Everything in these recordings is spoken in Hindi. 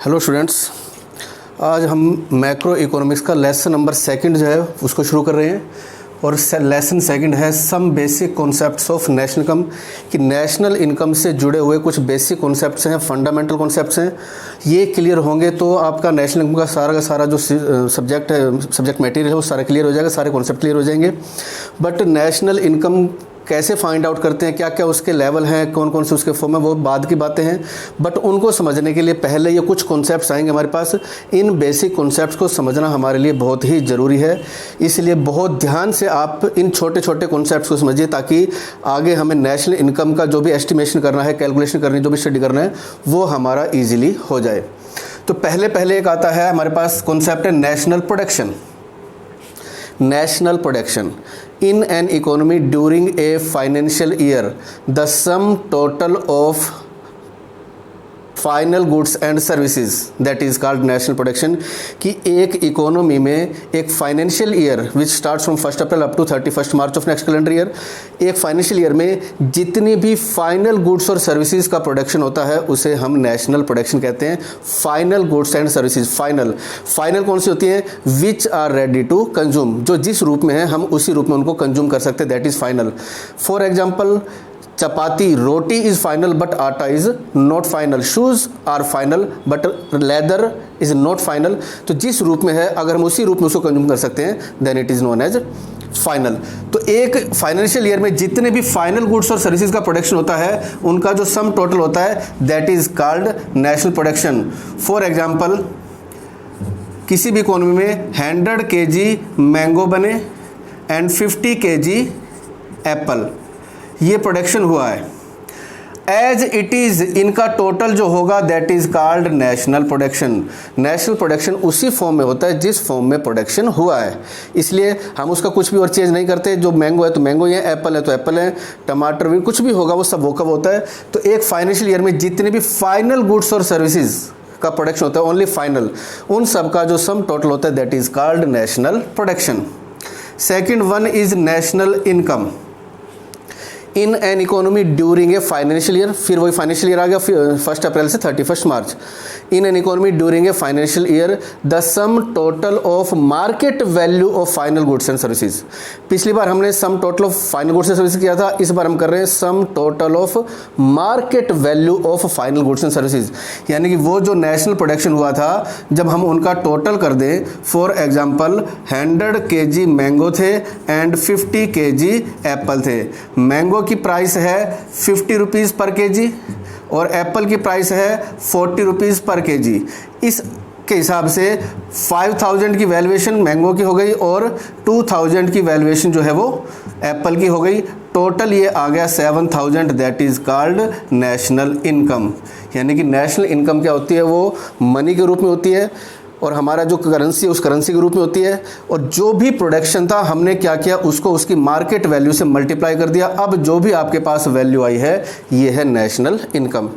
हेलो स्टूडेंट्स, आज हम मैक्रो इकोनॉमिक्स का लेसन नंबर सेकंड जो है उसको शुरू कर रहे हैं। और लेसन सेकंड है some basic concepts of national income, कि नेशनल इनकम से जुड़े हुए कुछ बेसिक कॉन्सेप्ट्स हैं, फंडामेंटल कॉन्सेप्ट्स हैं। ये क्लियर होंगे तो आपका नेशनल इनकम का सारा जो सब्जेक्ट है, सब्जेक्ट मटेरियल है, वो सारा क्लियर हो जाएगा, सारे कॉन्सेप्ट क्लियर हो जाएंगे। बट नेशनल इनकम कैसे फाइंड आउट करते हैं, क्या क्या उसके लेवल हैं, कौन कौन से उसके फॉर्म है, वो बाद की बातें हैं। बट उनको समझने के लिए पहले ये कुछ कॉन्सेप्ट्स आएंगे हमारे पास। इन बेसिक कॉन्सेप्ट्स को समझना हमारे लिए बहुत ही ज़रूरी है, इसलिए बहुत ध्यान से आप इन छोटे छोटे कॉन्सेप्ट्स को समझिए, ताकि आगे हमें नेशनल इनकम का जो भी एस्टिमेशन करना है, कैलकुलेशन करनी, जो भी स्टडी करना है, वो हमारा ईजिली हो जाए। तो पहले एक आता है हमारे पास कॉन्सेप्ट है national production. National production in an economy during a financial year, the sum total of final goods and services that is called national production. कि एक इकोनॉमी में एक financial year which starts from 1 April up to 31 March of next calendar year, एक फाइनेंशियल ईयर में जितनी भी फाइनल गुड्स और सर्विसेज का प्रोडक्शन होता है उसे हम नेशनल प्रोडक्शन कहते हैं। Final goods and services, final कौन सी होती हैं? Which are ready to consume, जो जिस रूप में है हम उसी रूप में उनको कंज्यूम कर सकते हैं, that is final. For example, chapati, roti is final but atta is not final. Shoes are final but leather is not final. तो जिस रूप में है अगर हम उसी रूप में उसको कंज्यूम कर सकते हैं then it is known as final. तो एक फाइनेंशियल ईयर में जितने भी फाइनल गुड्स और सर्विसेज का प्रोडक्शन होता है उनका जो सम टोटल होता है that is called national production. For example, किसी भी इकोनॉमी में 100 kg मैंगो बने एंड 50 kg एप्पल, ये प्रोडक्शन हुआ है। एज इट इज़ इनका टोटल जो होगा that is called national production. National production उसी फॉर्म में होता है जिस फॉर्म में प्रोडक्शन हुआ है, इसलिए हम उसका कुछ भी और चेंज नहीं करते। जो मैंगो है तो मैंगो ही है, एप्पल है तो एप्पल है, टमाटर भी कुछ भी होगा वो सब वो कब होता है। तो एक फाइनेंशियल ईयर में जितने भी फाइनल गुड्स और सर्विसेज का प्रोडक्शन होता है, ओनली फाइनल, उन सब का जो सम टोटल होता है that is called national production. Second one is national income in an economy during a financial year. फिर वही फाइनेंशियल ईयर आ गया 1 अप्रैल से 31 मार्च। In an economy during a financial year the sum total of market value of final goods and services. पिछली बार हमने sum total of final goods and services किया था, इस बार हम कर रहे हैं sum total of market value of final goods and services. यानी कि वो जो नेशनल प्रोडक्शन हुआ था जब हम उनका टोटल कर दें, फॉर एग्जाम्पल 100 kg मैंगो थे एंड 50 kg एप्पल थे। मैंगो की प्राइस है 50 रुपीज़ पर केजी और एप्पल की प्राइस है 40 रुपीज़ पर केजी। इस के हिसाब से 5000 की वैल्यूएशन मैंगो की हो गई और 2000 की वैल्यूएशन जो है वो एप्पल की हो गई। टोटल ये आ गया 7000, that is called national income. यानी कि नेशनल इनकम क्या होती है? वो मनी के रूप में होती है और हमारा जो करेंसी है उस करेंसी के रूप में होती है, और जो भी प्रोडक्शन था हमने क्या किया, उसको उसकी मार्केट वैल्यू से मल्टीप्लाई कर दिया। अब जो भी आपके पास वैल्यू आई है ये है नेशनल इनकम।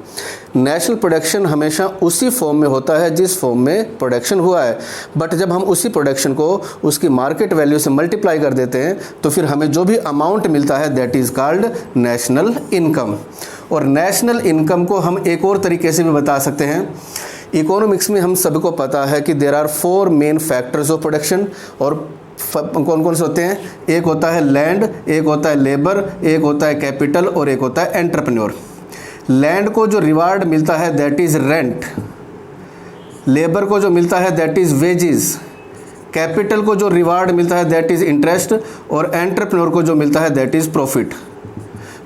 नेशनल प्रोडक्शन हमेशा उसी फॉर्म में होता है जिस फॉर्म में प्रोडक्शन हुआ है, बट जब हम उसी प्रोडक्शन को उसकी मार्केट वैल्यू से मल्टीप्लाई कर देते हैं तो फिर हमें जो भी अमाउंट मिलता है that is called national income. और नेशनल इनकम को हम एक और तरीके से भी बता सकते हैं। इकोनॉमिक्स में हम सबको पता है कि there are 4 main factors of production, और कौन कौन से होते हैं? एक होता है लैंड, एक होता है लेबर, एक होता है कैपिटल और एक होता है एंटरप्रेन्योर। लैंड को जो रिवार्ड मिलता है दैट इज़ रेंट, लेबर को जो मिलता है दैट इज़ वेजेस, कैपिटल को जो रिवार्ड मिलता है दैट इज़ इंटरेस्ट, और एंटरप्रेन्योर को जो मिलता है that is profit.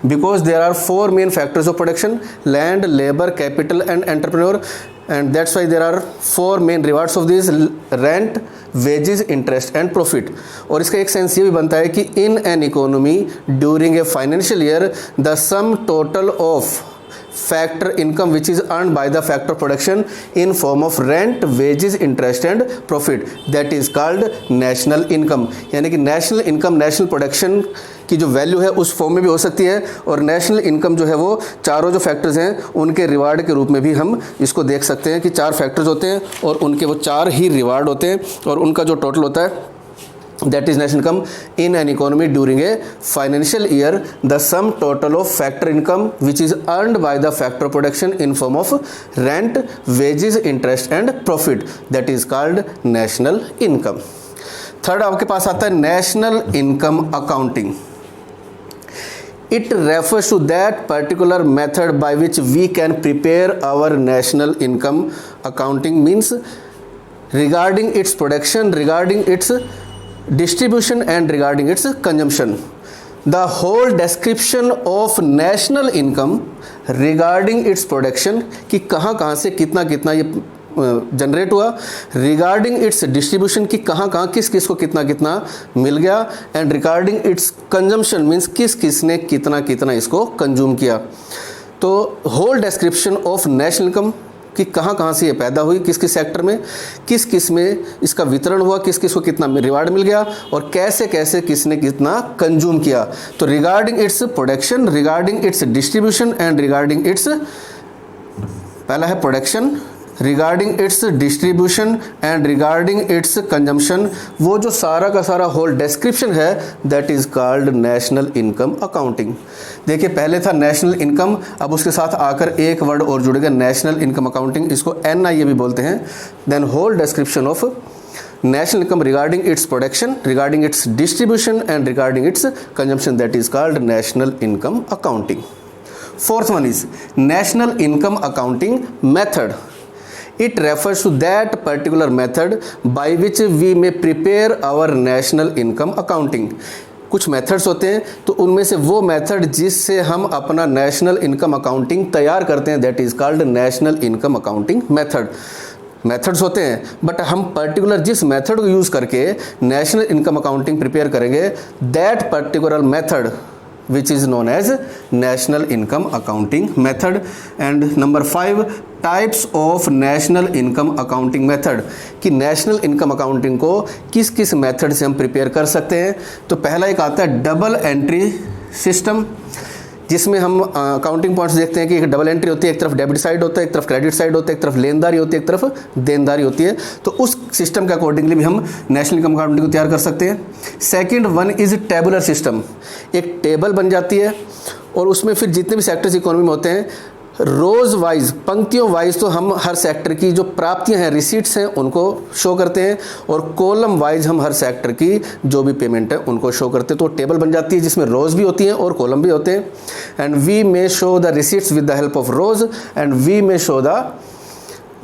Because there are 4 main factors of production: land, labor, capital and entrepreneur, and that's why there are 4 main rewards of these: rent, wages, interest and profit. और इसका एक सेंस ये भी बनता है कि in an economy during a financial year the sum total of factor income which is earned by the factor production in form of rent, wages, interest and profit, that is called national income. यानी कि नेशनल इनकम नेशनल प्रोडक्शन की जो वैल्यू है उस फॉर्म में भी हो सकती है, और नेशनल इनकम जो है वो चारों जो फैक्टर्स हैं उनके रिवार्ड के रूप में भी हम इसको देख सकते हैं कि 4 फैक्टर्स होते हैं और उनके वो 4 ही रिवार्ड होते हैं और उनका जो टोटल होता है that is national income in an economy during a financial year, the sum total of factor income which is earned by the factor of production in form of rent, wages, interest and profit, that is called national income. Third आपके पास आता है national income accounting. It refers to that particular method by which we can prepare our national income accounting, means regarding its production, regarding its distribution and regarding its consumption. The whole description of national income regarding its production कि कहाँ कहाँ से कितना कितना ये जनरेट हुआ, रिगार्डिंग इट्स डिस्ट्रीब्यूशन कि कहाँ कहाँ किस किस को कितना कितना मिल गया, and regarding its consumption means किस किस ने कितना कितना इसको कंज्यूम किया. तो whole description of national income कि कहाँ कहाँ से ये पैदा हुई, किस किस सेक्टर में, किस किस में इसका वितरण हुआ, किस किस को कितना रिवार्ड मिल गया और कैसे कैसे किसने कितना कंज्यूम किया. तो regarding its production, regarding its distribution and regarding it's, पहला है production, regarding its distribution and regarding its consumption, वो जो सारा का सारा होल डिस्क्रिप्शन है that is called national income accounting. देखिए पहले था नेशनल इनकम, अब उसके साथ आकर एक वर्ड और जुड़ गया नेशनल इनकम अकाउंटिंग, इसको NIA भी बोलते हैं. Then whole description of national income regarding its production, regarding its distribution and regarding its consumption, that is called national income accounting. Fourth one is national income accounting method. It refers to that particular method by which we may prepare our national income accounting. कुछ मेथड्स होते हैं तो उनमें से वो मेथड जिससे हम अपना नेशनल इनकम अकाउंटिंग तैयार करते हैं that is called national income accounting method. Methods होते हैं बट हम पर्टिकुलर जिस मेथड को यूज़ करके नेशनल इनकम अकाउंटिंग प्रिपेयर करेंगे that particular method which is known as national income accounting method. And number 5 types of national income accounting method कि national income accounting को किस किस मेथड से हम प्रिपेयर कर सकते हैं. तो पहला एक आता है डबल एंट्री सिस्टम, जिसमें हम अकाउंटिंग पॉइंट्स देखते हैं कि एक डबल एंट्री होती है, एक तरफ डेबिट साइड होता है, एक तरफ क्रेडिट साइड होता है, एक तरफ लेनदारी होती है, एक तरफ देनदारी होती है. तो उस सिस्टम के अकॉर्डिंगली भी हम नेशनल इनकम अकाउंटिंग को तैयार कर सकते हैं. Second one is tabular system, एक टेबल बन जाती है और उसमें फिर जितने भी सेक्टर्स इकोनॉमी में होते हैं रोज़ वाइज, पंक्तियों वाइज तो हम हर सेक्टर की जो प्राप्तियां हैं, रिसीट्स हैं, उनको शो करते हैं और कॉलम वाइज हम हर सेक्टर की जो भी पेमेंट है उनको शो करते हैं. तो टेबल बन जाती है जिसमें रोज़ भी होती हैं और कॉलम भी होते हैं. And we may show the receipts with the help of rows and we may show the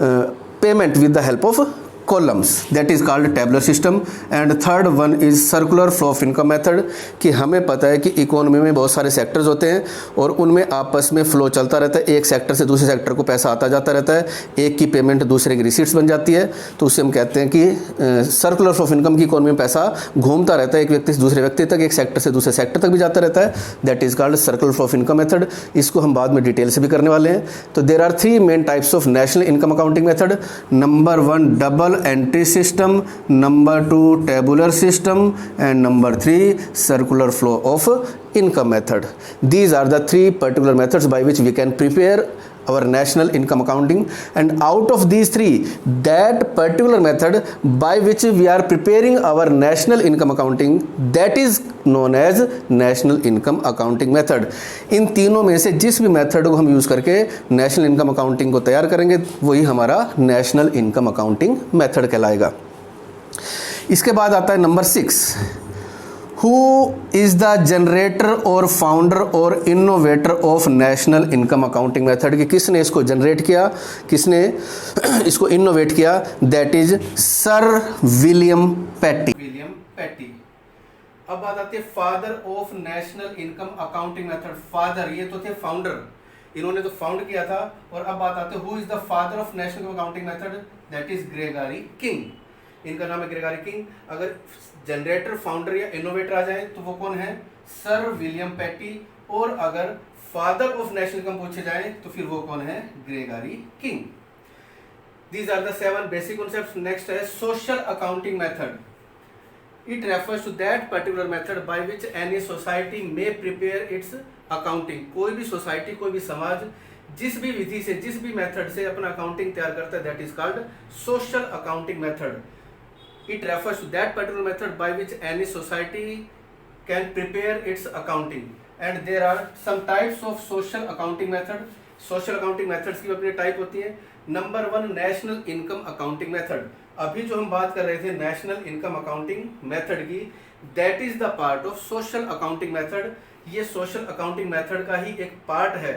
payment with the help of columns, that is called tabular system. And third one is circular flow of income method कि हमें पता है कि इकोनॉमी में बहुत सारे सेक्टर्स होते हैं और उनमें आपस में फ्लो चलता रहता है, एक सेक्टर से दूसरे सेक्टर को पैसा आता जाता रहता है, एक की पेमेंट दूसरे की रिसीट्स बन जाती है. तो उससे हम कहते हैं कि सर्कुलर फ्लो ऑफ इनकम की इकोनॉमी में पैसा घूमता रहता है एक व्यक्ति से दूसरे व्यक्ति तक, एक सेक्टर से दूसरे सेक्टर तक भी जाता रहता है, that is called circular flow of income method. इसको हम बाद में डिटेल से भी करने वाले हैं. तो there are 3 main types of national income accounting method. Number 1 double entry system, number 2 tabular system, and number 3 circular flow of income method. These are the 3 particular methods by which we can prepare our national income accounting. And out of these 3, that particular method by which we are preparing our national income accounting, that is known as national income accounting method. इन तीनों में से जिस भी मेथड को हम यूज़ करके नेशनल इनकम अकाउंटिंग को तैयार करेंगे वही हमारा नेशनल इनकम अकाउंटिंग मेथड कहलाएगा. इसके बाद आता है number 6, who is the generator और फाउंडर और innovator of national income accounting method कि किसने इसको जनरेट किया, किसने इसको इनोवेट किया, that is sir William Petty. अब बात आती है father of national income accounting method. Father ये तो थे फाउंडर, इन्होंने तो फाउंड किया था. और अब बात आती है who is the father of national accounting method, that is Gregory king. इनका नाम है ग्रेगरी किंग. अगर जनरेटर, फाउंडर या इनोवेटर आ जाए तो वो कौन है, सर विलियम पैटी. और अगर फादर ऑफ नेशनल इनकम पूछे जाए तो फिर वो कौन है, Gregory King. These are the 7 basic concepts. Next है social accounting method. It refers to that particular method by which any society may prepare its accounting. कोई भी सोसाइटी, कोई भी समाज जिस भी विधि से, जिस भी मेथड से अपना अकाउंटिंग तैयार करता है that is called social accounting method. It refers to that particular method by which any society can prepare its accounting. And there are some types of social accounting method. Social accounting methods की अपनी टाइप होती है. Number 1 national income accounting method. अभी जो हम बात कर रहे थे नेशनल इनकम अकाउंटिंग मेथड की, that is the part of social accounting method. ये सोशल अकाउंटिंग मेथड का ही एक पार्ट है.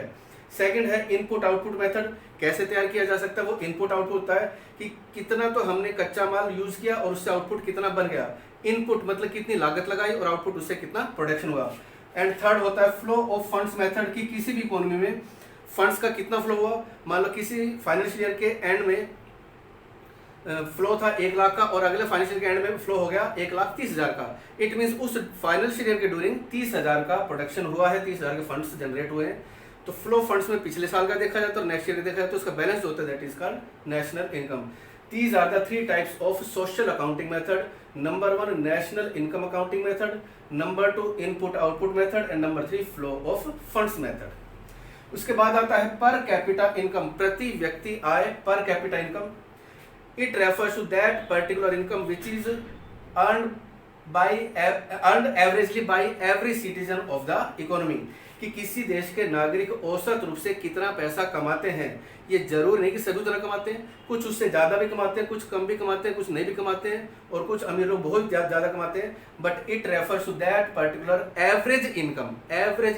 सेकंड है इनपुट आउटपुट मेथड. कैसे तैयार किया जा सकता है? वो इनपुट आउटपुट होता है कि कितना तो हमने कच्चा माल यूज किया और उससे आउटपुट कितना बन गया. इनपुट मतलब कितनी लागत लगाई और आउटपुट उससे कितना प्रोडक्शन हुआ. एंड थर्ड होता है फ्लो ऑफ फंड्स मेथड की किसी भी इकोनॉमी में फंड्स का कितना फ्लो हुआ. मान लो किसी फाइनेंशियल ईयर के एंड में फ्लो था 1 लाख का और अगले फाइनेंशियल के एंड में फ्लो हो गया 1,30,000 का. इट मींस उस फाइनेंशियल ईयर के ड्यूरिंग 30,000 का प्रोडक्शन हुआ है, 30,000 के फंड्स जनरेट हुए हैं. तो फ्लो फंड्स में पिछले साल का देखा जाए तो नेक्स्ट ईयर का देखा जाए तो उसका बैलेंस होता है, that is called national income. These are the 3 types of social accounting method. Number 1 national income accounting method, number 2 input output method and number 3 flow of funds method. उसके बाद आता है पर कैपिटा इनकम, प्रति व्यक्ति आय, per capita income. It refers to that particular income which is earned averagely by every citizen of the economy. कि किसी देश के नागरिक औसत रूप से कितना पैसा कमाते हैं. ये जरूर नहीं कि सभी उतना कमाते हैं, कुछ उससे ज़्यादा भी कमाते हैं, कुछ कम भी कमाते हैं, कुछ नहीं भी कमाते हैं और कुछ अमीर लोग बहुत ज़्यादा कमाते हैं. But it refers to that particular average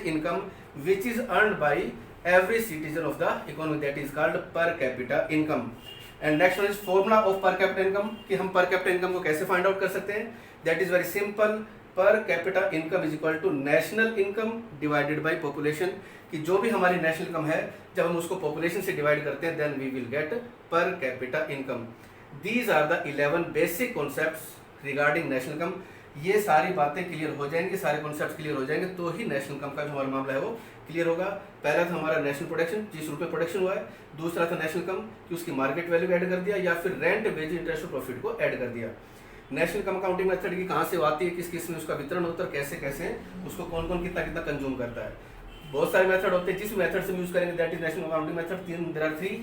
income which is earned by every citizen of the economy, that is called per capita income. And next one is formula of per capita income, कि हम पर कैपिटा इनकम को कैसे फाइंड आउट कर सकते हैं. That is very simple. Per capita income is equal to national income divided by population. कि जो भी हमारी नेशनल इनकम है जब हम उसको पॉपुलेशन से डिवाइड करते हैं then we will get per capita income. These are the 11 basic concepts regarding national income. ये सारी बातें क्लियर हो जाएंगी, सारे कॉन्सेप्ट्स क्लियर हो जाएंगे तो ही नेशनल इनकम का जो हमारा मामला है वो क्लियर होगा. पहला था हमारा नेशनल प्रोडक्शन, जिस रुपये प्रोडक्शन हुआ है. दूसरा था नेशनल इनकम कि उसकी मार्केट वैल्यू ऐड कर दिया या फिर रेंट, वेज, इंटरेस्ट और प्रॉफिट को ऐड कर दिया. नेशनल इनकम अकाउंटिंग मेथड की कहाँ से आती है, किस किस में उसका वितरण होता है, कैसे कैसे उसको कौन कौन कितना कितना कंज्यूम करता है. बहुत सारे मेथड होते हैं, जिस मेथड से यूज करेंगे that is national accounting method. There are 3: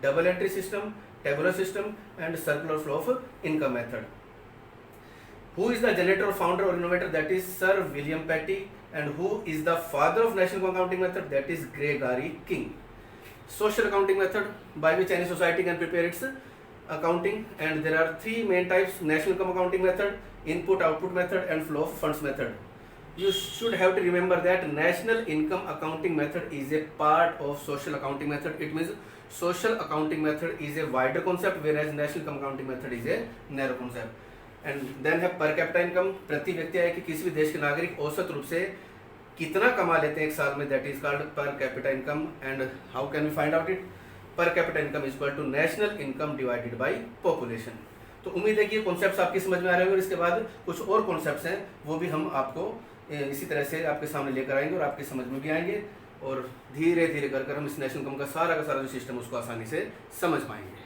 double entry system, tabular system and circular flow of income method. Who is the generator or founder or innovator? That is Sir William Petty. And who is the father of national accounting method? That is Gregory King. Social accounting method by which any society can prepare its accounting, and there are 3 main types: national income accounting method, input output method and flow of funds method. You should have to remember that national income accounting method is a part of social accounting method. It means social accounting method is a wider concept whereas national income accounting method is a narrow concept. And then है पर कैपिटा इनकम, प्रति व्यक्ति आय कि किसी भी देश के नागरिक औसत रूप से कितना कमा लेते हैं एक साल में, that is called per capita income. And how can we find out it? Per capita income is equal to national income divided by population. तो उम्मीद है कि ये कॉन्सेप्ट्स आपकी समझ में आ रहे होंगे और इसके बाद कुछ और कॉन्सेप्ट्स हैं वो भी हम आपको इसी तरह से आपके सामने लेकर आएंगे और आपकी समझ में भी आएंगे और धीरे धीरे कर हम इस नेशनल इनकम का सारा जो सिस्टम उसको आसानी से समझ पाएंगे.